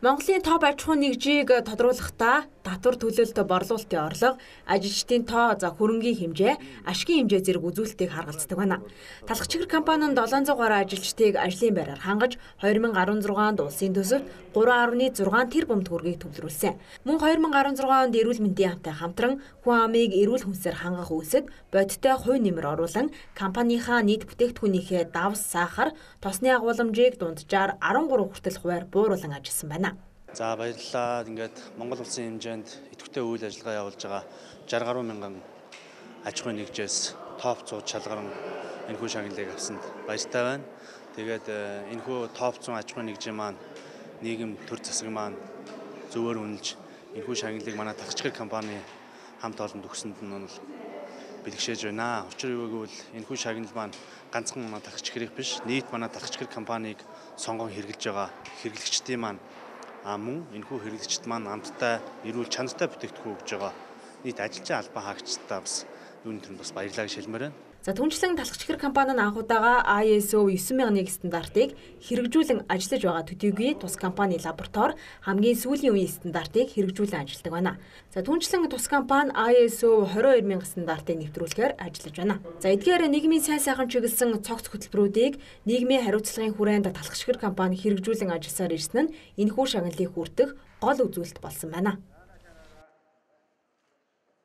Монголын топ аж ахуйн нэгжийг тодруулахдаа татвар төлөлт борлуулалтын орлого, ажилчдын тоо, хөрөнгийн хэмжээ, ашгийн хэмжээ зэрэг үзүүлэлтийг харгалздаг байна. Талхчигэр компани нь 700 гаруй ажилчдыг ажлын байраар хангаж 2016 онд улсын төсөвт 3.6 тэрбум төгрөгийг төвлөрүүлсэн. Мөн 2016 онд эрүүл мэндийн хамтаа хамтран хүн амыг эрүүл хүнсээр хангах үйлсэд бодиттой хувь нэмэр оруулан компанийхаа нийт бүтээгдэхүүнийхээ давс сахар, тосны агуулмжийг дунджаар 13 хүртэл хувиар бууруулан ажилласан байна. За баярлалаа. Ингээд Монгол улсын хэмжээнд идэвхтэй үйл ажиллагаа явуулж байгаа 60 гаруй мянган аж ахуйн нэгжээс топ 100 шалгаран энэхүү шагналыг авсанд баяртай байна. Тэгээд энэхүү топ 100 аж ахуйн нэгжийн маань нийгэм төр засаг маань зөвөр үнэлж энэхүү шагналыг манай Талхчгэр компани хамт олонд өгсөнд нь бол бэлгшээж байна. Учир юу гэвэл энэхүү шагнал маань ганцхан манай Талхчгэрийн биш, нийт манай Талхчгэр компанийг сонгон хэрэглэж байгаа хэрэглэгчдийн маань мөн энэхүү хэрэглэгчд маань амттай эрүүл чанартай бүтээгдэхүүн өгж байгаа нийт ажилчин албан хаагчдаа бас юуны төрөнд бас баярлалаа гэж хэлмээр байна. За түнчлэн Талхчгэр компани нь анхудаага ISO 9001 стандартыг хэрэгжүүлэн ажиллаж байгаа төдийгүй тус компани лаборатори хамгийн сүүлийн үеийн стандартыг хэрэгжүүлэн ажилладаг байна. За түнчлэн тус компани ISO 22000 стандартыг нэвтрүүлэхээр ажиллаж байна. За эдгээр нийгмийн сайн сайхан чиглэсэн цогц хөтөлбөрүүдийг нийгмийн хариуцлагын хүрээнд Талхчгэр компани хэрэгжүүлэн ажилласаар ирсэн нь энэхүү шагналыг хүртэх гол үзүүлэлт болсон байна.